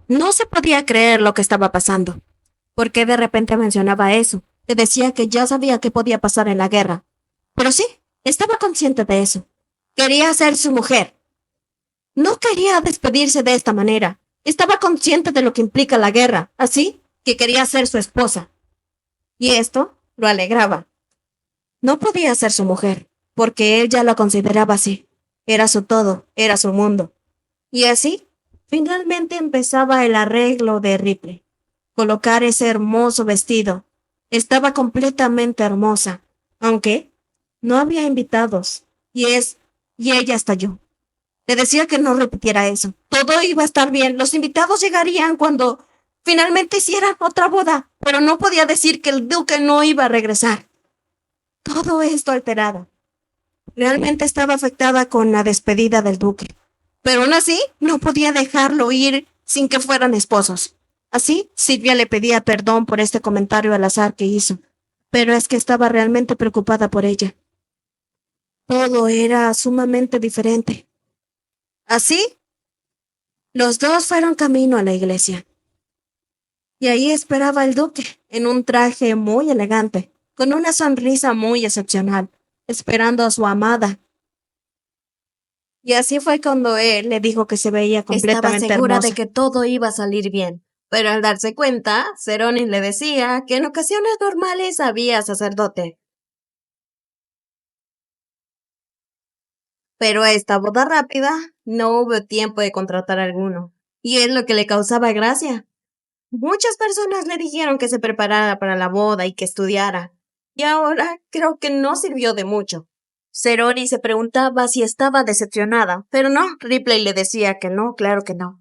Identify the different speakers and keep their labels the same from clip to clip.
Speaker 1: No se podía creer lo que estaba pasando. ¿Por qué de repente mencionaba eso? Le decía que ya sabía qué podía pasar en la guerra. Pero sí, estaba consciente de eso. Quería ser su mujer. No quería despedirse de esta manera. Estaba consciente de lo que implica la guerra, así que quería ser su esposa. Y esto lo alegraba. No podía ser su mujer, porque él ya la consideraba así. Era su todo, era su mundo. Y así, finalmente empezaba el arreglo de Ripley. Colocar ese hermoso vestido. Estaba completamente hermosa, aunque no había invitados. Y ella estalló. Le decía que no repitiera eso. Todo iba a estar bien. Los invitados llegarían cuando finalmente hicieran otra boda, pero no podía decir que el duque no iba a regresar. Todo esto alterado. Realmente estaba afectada con la despedida del duque. Pero aún así, no podía dejarlo ir sin que fueran esposos. Así, Silvia le pedía perdón por este comentario al azar que hizo. Pero es que estaba realmente preocupada por ella. Todo era sumamente diferente. Así, los dos fueron camino a la iglesia. Y ahí esperaba el duque, en un traje muy elegante, con una sonrisa muy excepcional, esperando a su amada. Y así fue cuando él le dijo que se veía
Speaker 2: Estaba
Speaker 1: completamente
Speaker 2: segura de
Speaker 1: hermosa.
Speaker 2: que todo iba a salir bien, pero al darse cuenta, Ceronis le decía que en ocasiones normales había sacerdote. Pero a esta boda rápida no hubo tiempo de contratar alguno, y es lo que le causaba gracia. Muchas personas le dijeron que se preparara para la boda y que estudiara, y ahora creo que no sirvió de mucho. Ceroni se preguntaba si estaba decepcionada, pero no, Ripley le decía que no, claro que no.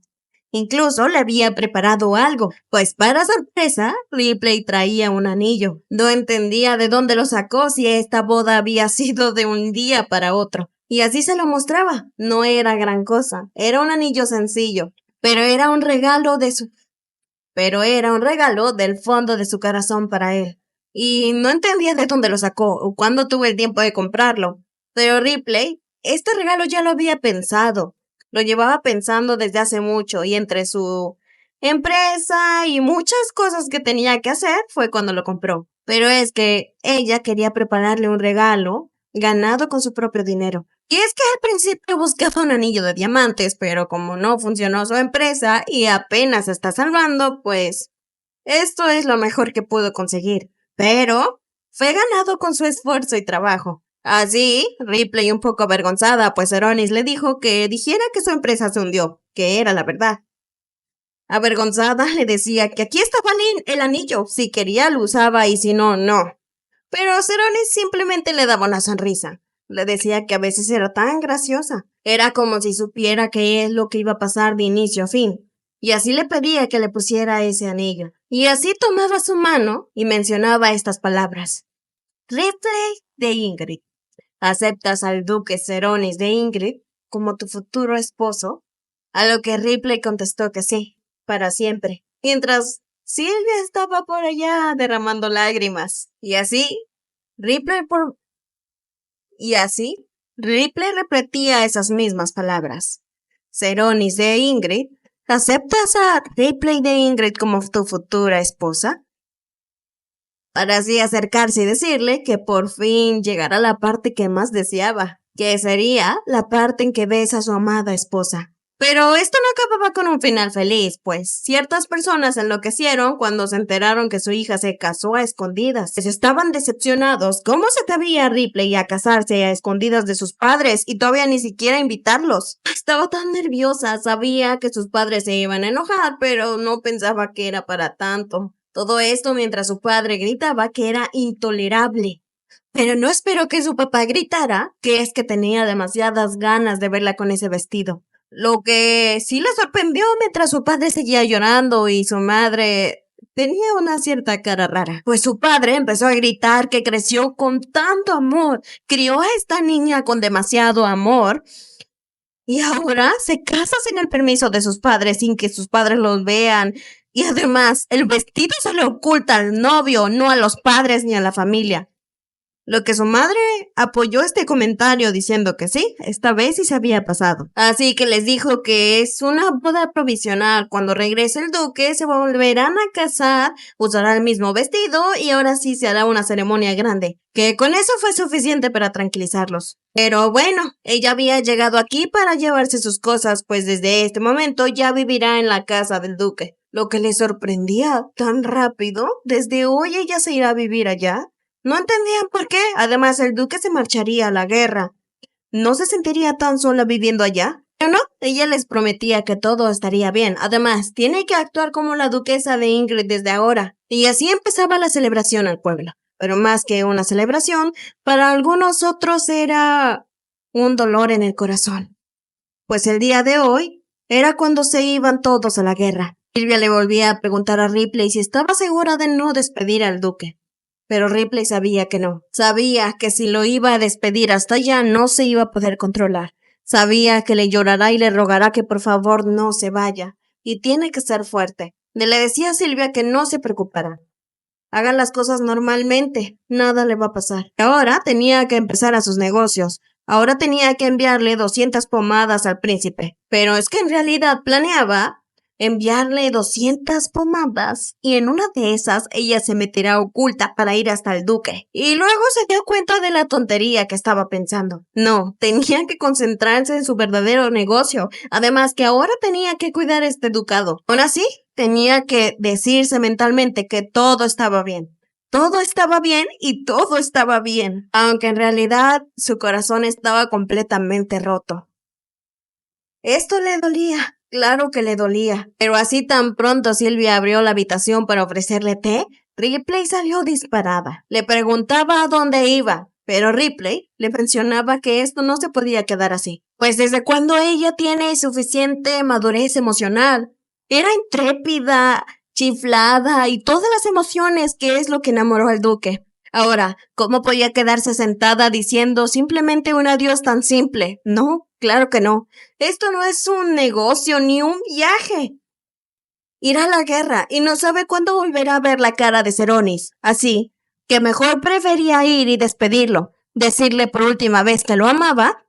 Speaker 2: Incluso le había preparado algo, pues para sorpresa, Ripley traía un anillo. No entendía de dónde lo sacó si esta boda había sido de un día para otro. Y así se lo mostraba. No era gran cosa, era un anillo sencillo, pero era un regalo de su pero era un regalo del fondo de su corazón para él. Y no entendía de dónde lo sacó o cuándo tuvo el tiempo de comprarlo. Pero Ripley, este regalo ya lo había pensado. Lo llevaba pensando desde hace mucho y entre su empresa y muchas cosas que tenía que hacer fue cuando lo compró. Pero es que ella quería prepararle un regalo ganado con su propio dinero. Y es que al principio buscaba un anillo de diamantes, pero como no funcionó su empresa y apenas se está salvando, pues esto es lo mejor que pudo conseguir. Pero fue ganado con su esfuerzo y trabajo. Así, Ripley un poco avergonzada, pues Eronis le dijo que dijera que su empresa se hundió, que era la verdad. Avergonzada le decía que aquí estaba el anillo, si quería lo usaba y si no, no. Pero Ceronis simplemente le daba una sonrisa. Le decía que a veces era tan graciosa. Era como si supiera qué es lo que iba a pasar de inicio a fin. Y así le pedía que le pusiera ese anillo. Y así tomaba su mano y mencionaba estas palabras. Ripley de Ingrid. ¿Aceptas al duque Ceronis de Ingrid como tu futuro esposo? A lo que Ripley contestó que sí, para siempre. Mientras Silvia estaba por allá derramando lágrimas. Ripley por... Y así, Ripley repetía esas mismas palabras. Ceronis de Ingrid, ¿aceptas a Ripley de Ingrid como tu futura esposa? Para así acercarse y decirle que por fin llegará la parte que más deseaba, que sería la parte en que besa a su amada esposa. Pero esto no acababa con un final feliz, pues ciertas personas enloquecieron cuando se enteraron que su hija se casó a escondidas. Pues estaban decepcionados. ¿Cómo se atrevía Ripley a casarse a escondidas de sus padres y todavía ni siquiera invitarlos? Estaba tan nerviosa, sabía que sus padres se iban a enojar, pero no pensaba que era para tanto. Todo esto mientras su padre gritaba que era intolerable. Pero no esperó que su papá gritara que es que tenía demasiadas ganas de verla con ese vestido. Lo que sí le sorprendió mientras su padre seguía llorando y su madre tenía una cierta cara rara. Pues su padre empezó a gritar que creció con tanto amor, crió a esta niña con demasiado amor y ahora se casa sin el permiso de sus padres, sin que sus padres los vean. Y además, el vestido se le oculta al novio, no a los padres ni a la familia. Lo que su madre apoyó este comentario diciendo que sí, esta vez sí se había pasado. Así que les dijo que es una boda provisional. Cuando regrese el duque se volverán a casar, usará el mismo vestido y ahora sí se hará una ceremonia grande. Que con eso fue suficiente para tranquilizarlos. Pero bueno, ella había llegado aquí para llevarse sus cosas, pues desde este momento ya vivirá en la casa del duque. Lo que le sorprendía tan rápido, desde hoy ella se irá a vivir allá. No entendían por qué. Además, el duque se marcharía a la guerra. ¿No se sentiría tan sola viviendo allá? Pero no, ella les prometía que todo estaría bien. Además, tiene que actuar como la duquesa de Ingrid desde ahora. Y así empezaba la celebración al pueblo. Pero más que una celebración, para algunos otros era un dolor en el corazón. Pues el día de hoy era cuando se iban todos a la guerra. Silvia le volvía a preguntar a Ripley si estaba segura de no despedir al duque. Pero Ripley sabía que no. Sabía que si lo iba a despedir hasta allá no se iba a poder controlar. Sabía que le llorará y le rogará que por favor no se vaya. Y tiene que ser fuerte. Le decía a Silvia que no se preocupara. Hagan las cosas normalmente. Nada le va a pasar. Ahora tenía que empezar a sus negocios. Ahora tenía que enviarle 200 pomadas al príncipe. Pero es que en realidad planeaba enviarle 200 pomadas y en una de esas ella se meterá oculta para ir hasta el duque. Y luego se dio cuenta de la tontería que estaba pensando. No, tenía que concentrarse en su verdadero negocio. Además que ahora tenía que cuidar este ducado. Aún así, tenía que decirse mentalmente que todo estaba bien. Todo estaba bien y todo estaba bien, aunque en realidad su corazón estaba completamente roto. Esto le dolía. Claro que le dolía, pero así tan pronto Silvia abrió la habitación para ofrecerle té, Ripley salió disparada. Le preguntaba a dónde iba, pero Ripley le mencionaba que esto no se podía quedar así. Pues desde cuando ella tiene suficiente madurez emocional. Era intrépida, chiflada y todas las emociones que es lo que enamoró al duque. Ahora, ¿cómo podía quedarse sentada diciendo simplemente un adiós tan simple? No, claro que no. Esto no es un negocio ni un viaje. Irá a la guerra y no sabe cuándo volverá a ver la cara de Seronis. Así que mejor prefería ir y despedirlo, decirle por última vez que lo amaba.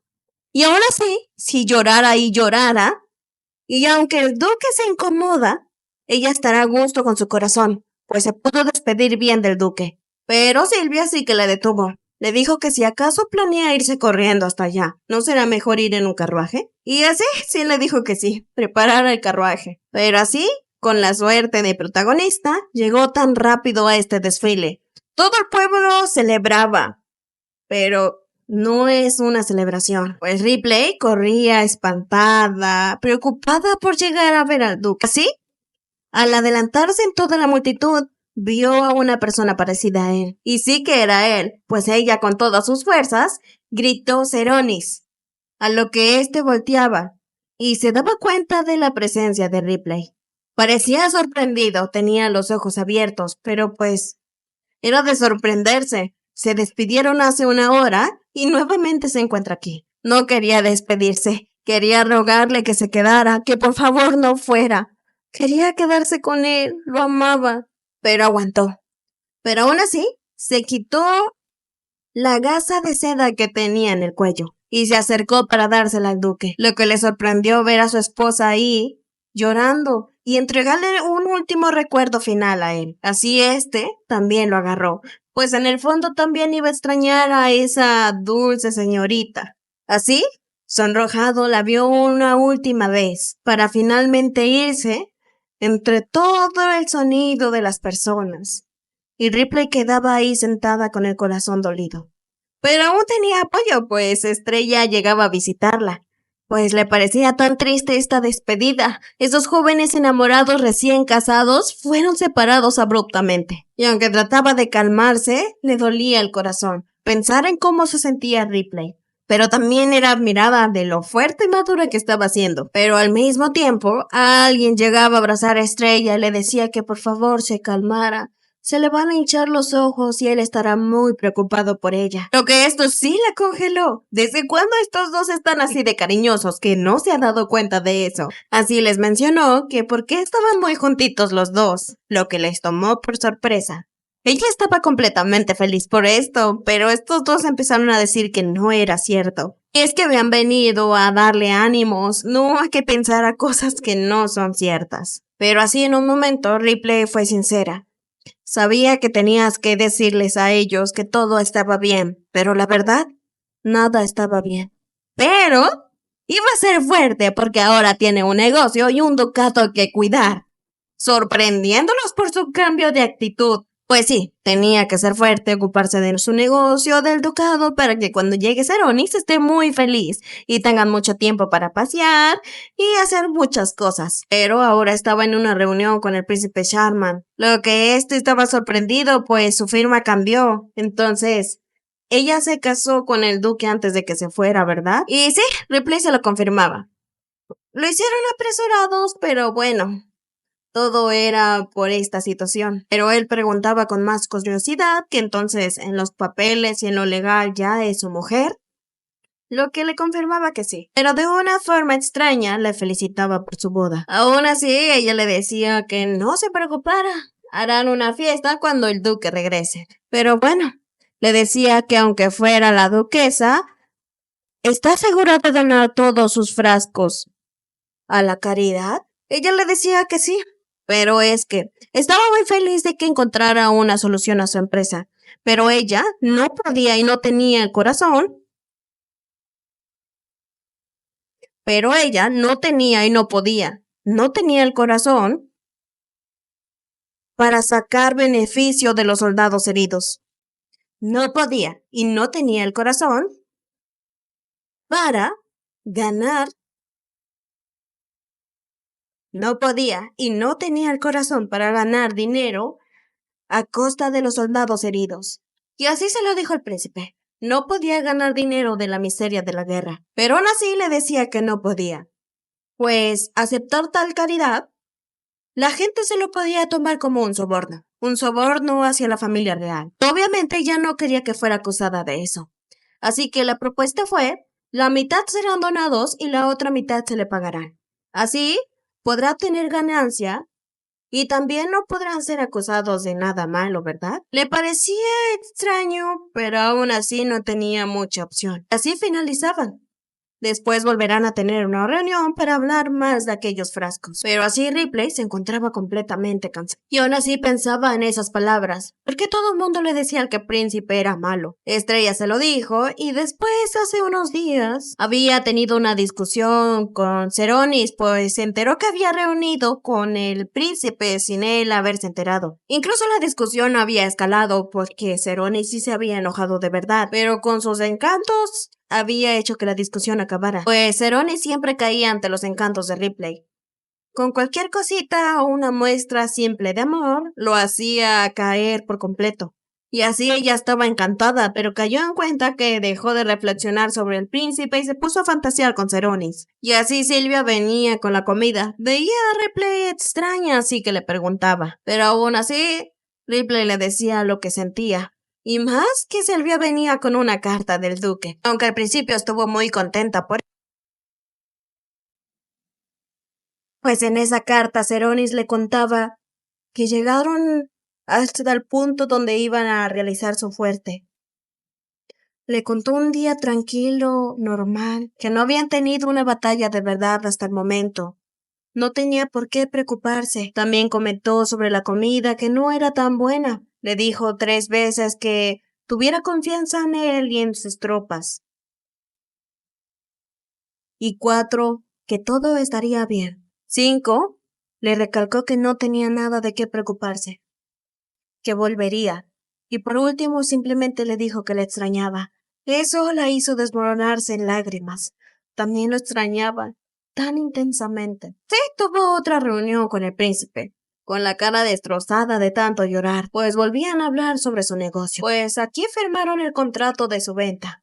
Speaker 2: Y ahora sí, si llorara y llorara, y aunque el duque se incomoda, ella estará a gusto con su corazón, pues se pudo despedir bien del duque. Pero Silvia sí que le detuvo. Le dijo que si acaso planea irse corriendo hasta allá, ¿no será mejor ir en un carruaje? Y así sí le dijo que sí, preparara el carruaje. Pero así, con la suerte de protagonista, llegó tan rápido a este desfile. Todo el pueblo celebraba, pero no es una celebración, pues Ripley corría espantada, preocupada por llegar a ver al duque. Así, al adelantarse en toda la multitud, vio a una persona parecida a él. Y sí que era él, pues ella con todas sus fuerzas gritó Seronis, a lo que éste volteaba y se daba cuenta de la presencia de Ripley. Parecía sorprendido, tenía los ojos abiertos, pero pues era de sorprenderse. Se despidieron hace una hora y nuevamente se encuentra aquí. No quería despedirse, quería rogarle que se quedara, que por favor no fuera. Quería quedarse con él, lo amaba, pero aguantó. Pero aún así, se quitó la gasa de seda que tenía en el cuello y se acercó para dársela al duque, lo que le sorprendió ver a su esposa ahí, llorando, y entregarle un último recuerdo final a él. Así también lo agarró, pues en el fondo también iba a extrañar a esa dulce señorita. Así, sonrojado, la vio una última vez, para finalmente irse entre todo el sonido de las personas. Y Ripley quedaba ahí sentada con el corazón dolido. Pero aún tenía apoyo, pues Estrella llegaba a visitarla. Pues le parecía tan triste esta despedida. Esos jóvenes enamorados recién casados fueron separados abruptamente. Y aunque trataba de calmarse, le dolía el corazón pensar en cómo se sentía Ripley. Pero también era admirada de lo fuerte y madura que estaba siendo. Pero al mismo tiempo, alguien llegaba a abrazar a Estrella y le decía que por favor se calmara. Se le van a hinchar los ojos y él estará muy preocupado por ella. Lo que esto sí la congeló. ¿Desde cuándo estos dos están así de cariñosos que no se ha dado cuenta de eso? Así les mencionó que porque estaban muy juntitos los dos, lo que les tomó por sorpresa. Ella estaba completamente feliz por esto, pero estos dos empezaron a decir que no era cierto. Y es que habían venido a darle ánimos, no a que pensara cosas que no son ciertas. Pero así en un momento Ripley fue sincera. Sabía que tenías que decirles a ellos que todo estaba bien, pero la verdad, nada estaba bien. Pero iba a ser fuerte porque ahora tiene un negocio y un ducado que cuidar, sorprendiéndolos por su cambio de actitud. Pues sí, tenía que ser fuerte, ocuparse de su negocio, del ducado, para que cuando llegue Ceronis esté muy feliz y tengan mucho tiempo para pasear y hacer muchas cosas. Pero ahora estaba en una reunión con el príncipe Sharman, lo que este estaba sorprendido, pues su firma cambió. Entonces, ella se casó con el duque antes de que se fuera, ¿verdad? Y sí, Ripley se lo confirmaba. Lo hicieron apresurados, pero bueno, todo era por esta situación. Pero él preguntaba con más curiosidad que entonces en los papeles y en lo legal ya es su mujer, lo que le confirmaba que sí. Pero de una forma extraña le felicitaba por su boda. Aún así, ella le decía que no se preocupara, harán una fiesta cuando el duque regrese. Pero bueno, le decía que aunque fuera la duquesa, ¿está segura de donar todos sus frascos a la caridad? Ella le decía que sí, pero es que estaba muy feliz de que encontrara una solución a su empresa, pero ella no podía y no tenía el corazón. Pero ella no tenía y no podía, no tenía el corazón para sacar beneficio de los soldados heridos. No podía y no tenía el corazón para ganar. No podía y no tenía el corazón para ganar dinero a costa de los soldados heridos. Y así se lo dijo el príncipe. No podía ganar dinero de la miseria de la guerra, pero aún así le decía que no podía. Pues aceptar tal caridad, la gente se lo podía tomar como un soborno hacia la familia real. Obviamente ella no quería que fuera acusada de eso. Así que la propuesta fue, la mitad serán donados y la otra mitad se le pagarán. Así, podrá tener ganancia y también no podrán ser acusados de nada malo, ¿verdad? Le parecía extraño, pero aún así no tenía mucha opción. Así finalizaban. Después volverán a tener una reunión para hablar más de aquellos frascos. Pero así Ripley se encontraba completamente cansado. Y aún así pensaba en esas palabras, porque todo el mundo le decía que el príncipe era malo. Estrella se lo dijo, y después, hace unos días, había tenido una discusión con Ceronis, pues se enteró que había reunido con el príncipe sin él haberse enterado. Incluso la discusión había escalado porque Ceronis sí se había enojado de verdad, pero con sus encantos había hecho que la discusión acabara, pues Ceronis siempre caía ante los encantos de Ripley. Con cualquier cosita o una muestra simple de amor, lo hacía caer por completo. Y así ella estaba encantada, pero cayó en cuenta que dejó de reflexionar sobre el príncipe y se puso a fantasear con Ceronis. Y así Silvia venía con la comida. Veía a Ripley extraña, así que le preguntaba. Pero aún así, Ripley le decía lo que sentía. Y más que Silvia venía con una carta del duque, aunque al principio estuvo muy contenta por pues en esa carta Ceronis le contaba que llegaron hasta el punto donde iban a realizar su fuerte. Le contó un día tranquilo, normal, que no habían tenido una batalla de verdad hasta el momento. No tenía por qué preocuparse. También comentó sobre la comida que no era tan buena. Le dijo 3 veces que tuviera confianza en él y en sus tropas. Y 4, que todo estaría bien. 5, le recalcó que no tenía nada de qué preocuparse, que volvería. Y por último simplemente le dijo que le extrañaba. Eso la hizo desmoronarse en lágrimas. También lo extrañaba tan intensamente. Sí, tuvo otra reunión con el príncipe, con la cara destrozada de tanto llorar, pues volvían a hablar sobre su negocio. Pues aquí firmaron el contrato de su venta.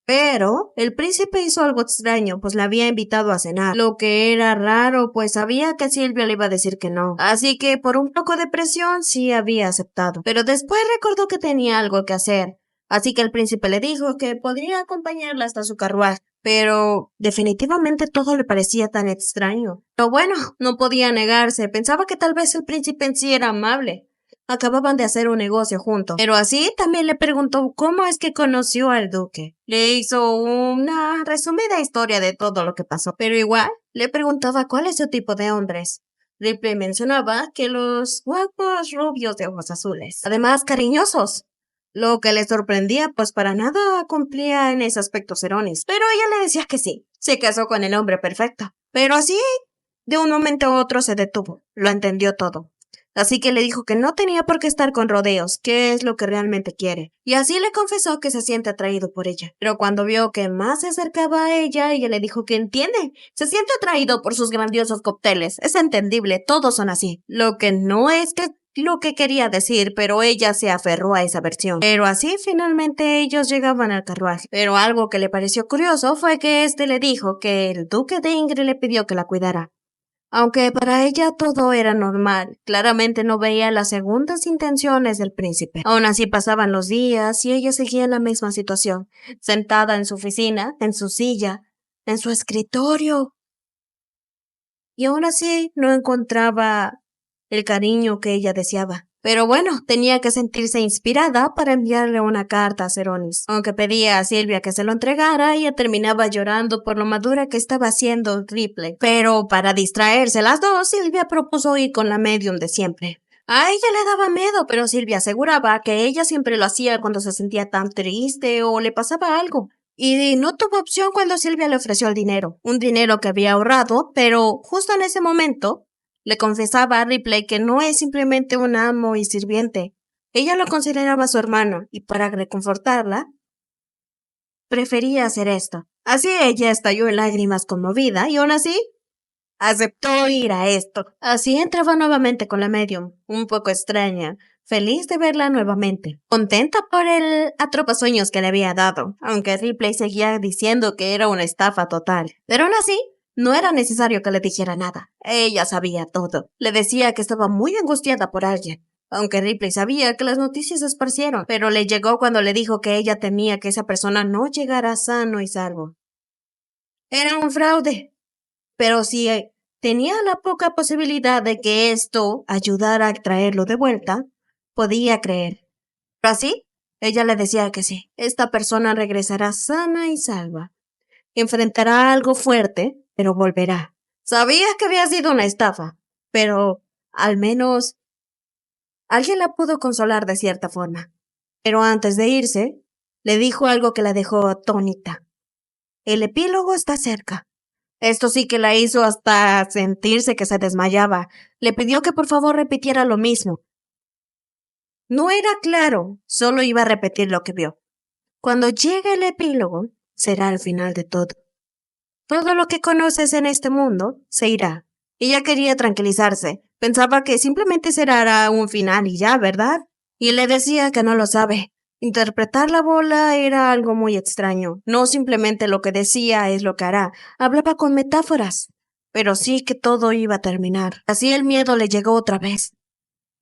Speaker 2: Pero el príncipe hizo algo extraño, pues la había invitado a cenar, lo que era raro, pues sabía que Silvia le iba a decir que no. Así que por un poco de presión sí había aceptado. Pero después recordó que tenía algo que hacer, así que el príncipe le dijo que podría acompañarla hasta su carruaje. Pero definitivamente todo le parecía tan extraño. Pero bueno, no podía negarse, pensaba que tal vez el príncipe en sí era amable. acababan de hacer un negocio juntos. Pero así también le preguntó cómo es que conoció al duque. Le hizo una resumida historia de todo lo que pasó, pero igual le preguntaba cuál es su tipo de hombres. Ripley mencionaba que los guapos rubios de ojos azules, además cariñosos. Lo que le sorprendía, pues para nada cumplía en ese aspecto Seronis. Pero ella le decía que sí, se casó con el hombre perfecto. Pero así, de un momento a otro se detuvo, lo entendió todo. Así que le dijo que no tenía por qué estar con rodeos, que es lo que realmente quiere. Y así le confesó que se siente atraído por ella. Pero cuando vio que más se acercaba a ella le dijo que entiende. Se siente atraído por sus grandiosos cócteles. Es entendible, todos son así. Lo que no es que lo que quería decir, pero ella se aferró a esa versión. Pero así finalmente ellos llegaban al carruaje. Pero algo que le pareció curioso fue que este le dijo que el duque de Ingrid le pidió que la cuidara. Aunque para ella todo era normal, claramente no veía las segundas intenciones del príncipe. Aún así pasaban los días y ella seguía en la misma situación, sentada en su oficina, en su silla, en su escritorio. Y aún así no encontraba el cariño que ella deseaba. Pero bueno, tenía que sentirse inspirada para enviarle una carta a Seronis. Aunque pedía a Silvia que se lo entregara, ella terminaba llorando por lo madura que estaba haciendo Ripley. Pero para distraerse las dos, Silvia propuso ir con la medium de siempre. A ella le daba miedo, pero Silvia aseguraba que ella siempre lo hacía cuando se sentía tan triste o le pasaba algo. Y no tuvo opción cuando Silvia le ofreció el dinero, un dinero que había ahorrado, pero justo en ese momento le confesaba a Ripley que no es simplemente un amo y sirviente. Ella lo consideraba su hermano, y para reconfortarla, prefería hacer esto. Así ella estalló en lágrimas conmovida, y aún así, aceptó ir a esto. Así entraba nuevamente con la medium, un poco extraña, feliz de verla nuevamente, contenta por el atrapasueños que le había dado, aunque Ripley seguía diciendo que era una estafa total. Pero aún así, no era necesario que le dijera nada. Ella sabía todo. Le decía que estaba muy angustiada por alguien. Aunque Ripley sabía que las noticias se esparcieron, pero le llegó cuando le dijo que ella temía que esa persona no llegara sano y salvo. Era un fraude. Pero si tenía la poca posibilidad de que esto ayudara a traerlo de vuelta, podía creer. Pero así, ella le decía que sí. Esta persona regresará sana y salva. Enfrentará algo fuerte, pero volverá. Sabía que había sido una estafa, pero al menos alguien la pudo consolar de cierta forma. Pero antes de irse, le dijo algo que la dejó atónita. El epílogo está cerca. Esto sí que la hizo hasta sentirse que se desmayaba. Le pidió que por favor repitiera lo mismo. No era claro, solo iba a repetir lo que vio. Cuando llegue el epílogo, será el final de todo. Todo lo que conoces en este mundo se irá. Ella quería tranquilizarse. Pensaba que simplemente será un final y ya, ¿verdad? Y le decía que no lo sabe. Interpretar la bola era algo muy extraño. No simplemente lo que decía es lo que hará. Hablaba con metáforas. Pero sí que todo iba a terminar. Así el miedo le llegó otra vez.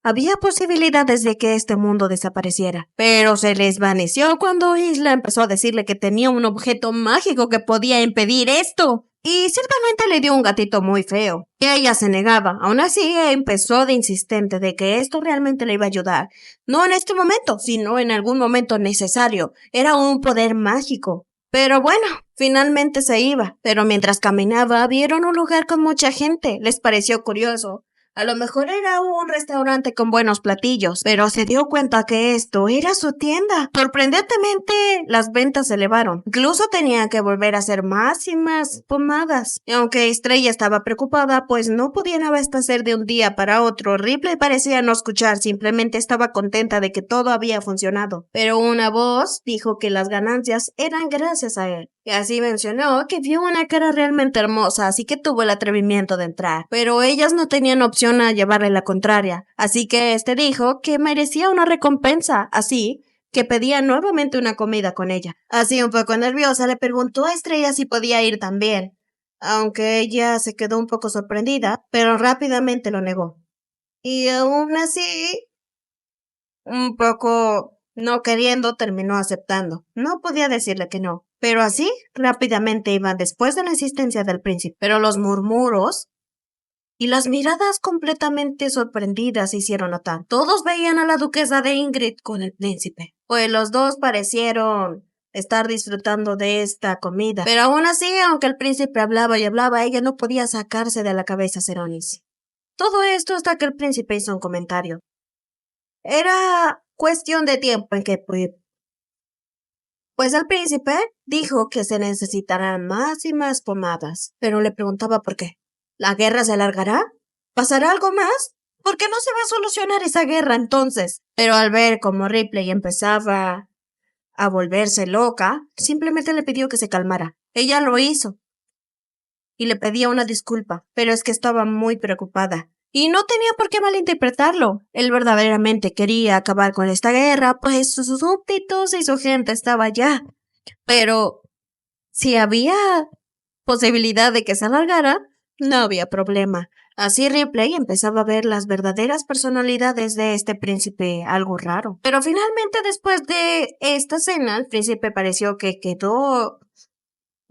Speaker 2: Había posibilidades de que este mundo desapareciera, pero se le desvaneció cuando Isla empezó a decirle que tenía un objeto mágico que podía impedir esto. Y simplemente le dio un gatito muy feo. Y ella se negaba. Aún así, empezó de insistente de que esto realmente le iba a ayudar. No en este momento, sino en algún momento necesario. Era un poder mágico. Pero bueno, finalmente se iba. Pero mientras caminaba, vieron un lugar con mucha gente. Les pareció curioso. A lo mejor era un restaurante con buenos platillos, pero se dio cuenta que esto era su tienda. Sorprendentemente, las ventas se elevaron. Incluso tenían que volver a hacer más y más pomadas. Y aunque Estrella estaba preocupada, pues no podían abastecer de un día para otro. Ripley parecía no escuchar, simplemente estaba contenta de que todo había funcionado. Pero una voz dijo que las ganancias eran gracias a él. Y así mencionó que vio una cara realmente hermosa, así que tuvo el atrevimiento de entrar. Pero ellas no tenían opción a llevarle la contraria, así que este dijo que merecía una recompensa, así que pedía nuevamente una comida con ella. Así un poco nerviosa le preguntó a Estrella si podía ir también, aunque ella se quedó un poco sorprendida, pero rápidamente lo negó. Y aún así, un poco no queriendo, terminó aceptando. No podía decirle que no. Pero así, rápidamente iban después de la insistencia del príncipe. Pero los murmuros y las miradas completamente sorprendidas se hicieron notar. Todos veían a la duquesa de Ingrid con el príncipe, pues los dos parecieron estar disfrutando de esta comida. Pero aún así, aunque el príncipe hablaba y hablaba, ella no podía sacarse de la cabeza a Seronis. Todo esto hasta que el príncipe hizo un comentario. Era cuestión de tiempo en que pues el príncipe dijo que se necesitarán más y más pomadas, pero le preguntaba por qué. ¿La guerra se alargará? ¿Pasará algo más? ¿Por qué no se va a solucionar esa guerra entonces? Pero al ver cómo Ripley empezaba a volverse loca, simplemente le pidió que se calmara. Ella lo hizo y le pedía una disculpa, pero es que estaba muy preocupada. Y no tenía por qué malinterpretarlo. Él verdaderamente quería acabar con esta guerra, pues sus súbditos y su gente estaba allá. Pero si había posibilidad de que se alargara, no había problema. Así Ripley empezaba a ver las verdaderas personalidades de este príncipe algo raro. Pero finalmente después de esta cena, el príncipe pareció que quedó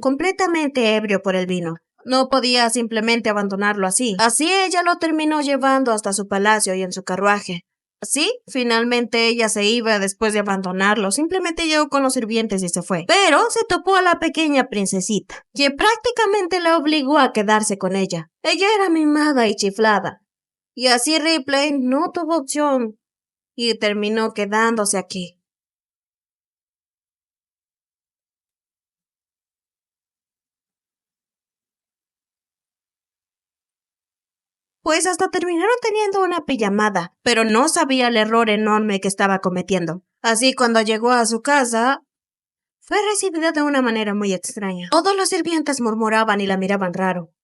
Speaker 2: completamente ebrio por el vino. No podía simplemente abandonarlo así. Así ella lo terminó llevando hasta su palacio y en su carruaje. Así, finalmente ella se iba después de abandonarlo. Simplemente llegó con los sirvientes y se fue. Pero se topó a la pequeña princesita, que prácticamente la obligó a quedarse con ella. Ella era mimada y chiflada. Y así Ripley no tuvo opción y terminó quedándose aquí. Pues hasta terminaron teniendo una pijamada, pero no sabía el error enorme que estaba cometiendo. Así cuando llegó a su casa, fue recibida de una manera muy extraña. Todos los sirvientes murmuraban y la miraban raro.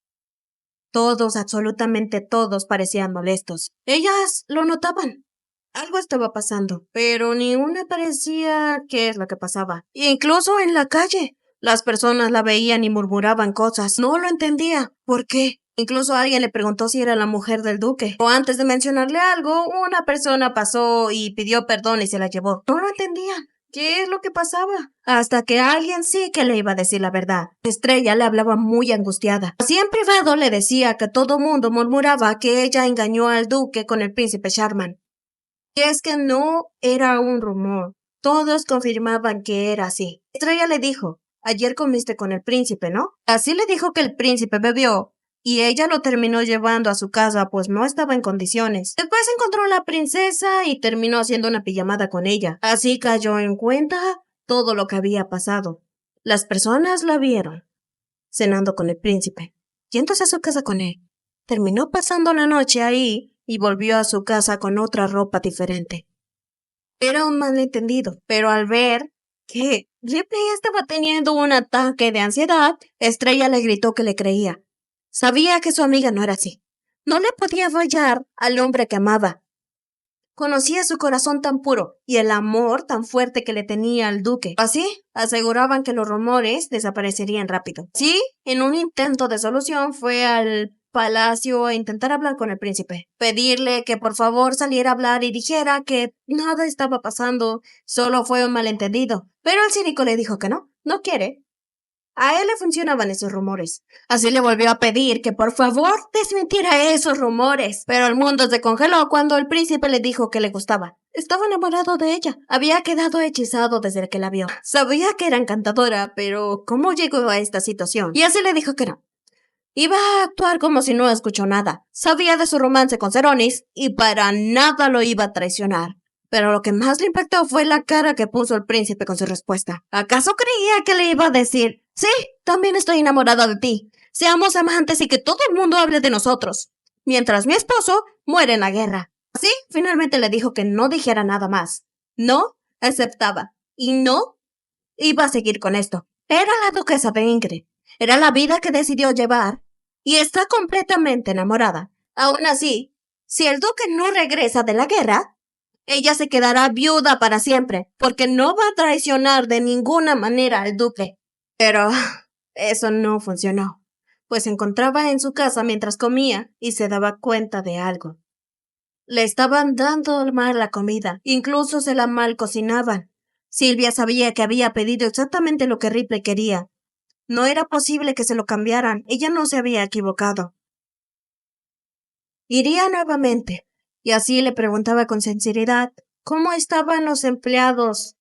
Speaker 2: Todos, absolutamente todos, parecían molestos. Ellas lo notaban. Algo estaba pasando, pero ni una parecía qué es lo que pasaba. Incluso en la calle, las personas la veían y murmuraban cosas. No lo entendía. ¿Por qué? Incluso alguien le preguntó si era la mujer del duque. O antes de mencionarle algo, una persona pasó y pidió perdón y se la llevó. No lo entendía. ¿Qué es lo que pasaba? Hasta que alguien sí que le iba a decir la verdad. Estrella le hablaba muy angustiada. Así en privado le decía que todo mundo murmuraba que ella engañó al duque con el príncipe Sharman. Y es que no era un rumor. Todos confirmaban que era así. Estrella le dijo, ayer comiste con el príncipe, ¿no? Así le dijo que el príncipe bebió y ella lo terminó llevando a su casa pues no estaba en condiciones. Después encontró a la princesa y terminó haciendo una pijamada con ella. Así cayó en cuenta todo lo que había pasado. Las personas la vieron cenando con el príncipe, yéndose a su casa con él. Terminó pasando la noche ahí y volvió a su casa con otra ropa diferente. Era un malentendido, pero al ver que Ripley estaba teniendo un ataque de ansiedad, Estrella le gritó que le creía. Sabía que su amiga no era así. No le podía fallar al hombre que amaba. Conocía su corazón tan puro y el amor tan fuerte que le tenía al duque. Así, aseguraban que los rumores desaparecerían rápido. Sí, en un intento de solución fue al palacio a intentar hablar con el príncipe. Pedirle que por favor saliera a hablar y dijera que nada estaba pasando, solo fue un malentendido. Pero el cínico le dijo que no quiere. A él le funcionaban esos rumores. Así le volvió a pedir que por favor desmintiera esos rumores. Pero el mundo se congeló cuando el príncipe le dijo que le gustaba. Estaba enamorado de ella. Había quedado hechizado desde que la vio. Sabía que era encantadora, pero ¿cómo llegó a esta situación? Y así le dijo que no. Iba a actuar como si no escuchó nada. Sabía de su romance con Seronis y para nada lo iba a traicionar. Pero lo que más le impactó fue la cara que puso el príncipe con su respuesta. ¿Acaso creía que le iba a decir, sí, también estoy enamorada de ti, seamos amantes y que todo el mundo hable de nosotros, mientras mi esposo muere en la guerra? Así, finalmente le dijo que no dijera nada más. No aceptaba. Y no iba a seguir con esto. Era la duquesa de Ingrid. Era la vida que decidió llevar. Y está completamente enamorada. Aún así, si el duque no regresa de la guerra, ella se quedará viuda para siempre, porque no va a traicionar de ninguna manera al duque. Pero eso no funcionó, pues se encontraba en su casa mientras comía y se daba cuenta de algo. Le estaban dando mal la comida, incluso se la mal cocinaban. Silvia sabía que había pedido exactamente lo que Ripley quería. No era posible que se lo cambiaran, ella no se había equivocado. iría nuevamente. Y así le preguntaba con sinceridad cómo estaban los empleados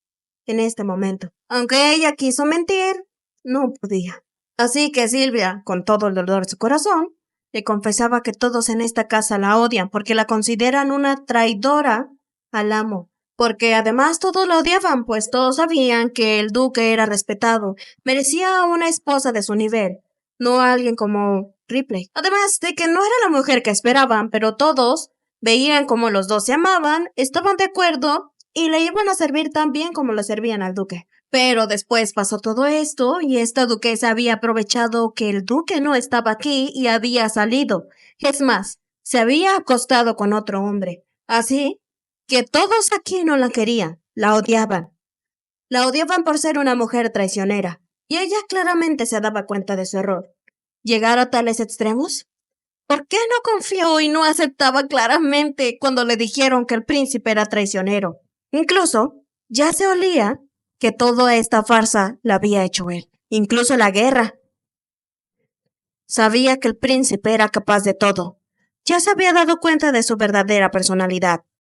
Speaker 2: en este momento. Aunque ella quiso mentir, no podía. Así que Silvia, con todo el dolor de su corazón, le confesaba que todos en esta casa la odian porque la consideran una traidora al amo. Porque además todos la odiaban, pues todos sabían que el duque era respetado, merecía a una esposa de su nivel, no a alguien como Ripley. Además de que no era la mujer que esperaban, pero todos veían como los dos se amaban, estaban de acuerdo y le iban a servir tan bien como le servían al duque. Pero después pasó todo esto y esta duquesa había aprovechado que el duque no estaba aquí y había salido. Es más, se había acostado con otro hombre. Así que todos aquí no la querían, la odiaban. La odiaban por ser una mujer traicionera, y ella claramente se daba cuenta de su error. ¿Llegar a tales extremos? ¿Por qué no confió y no aceptaba claramente cuando le dijeron que el príncipe era traicionero? Incluso, ya se olía que toda esta farsa la había hecho él. Incluso la guerra. Sabía que el príncipe era capaz de todo. Ya se había dado cuenta de su verdadera personalidad.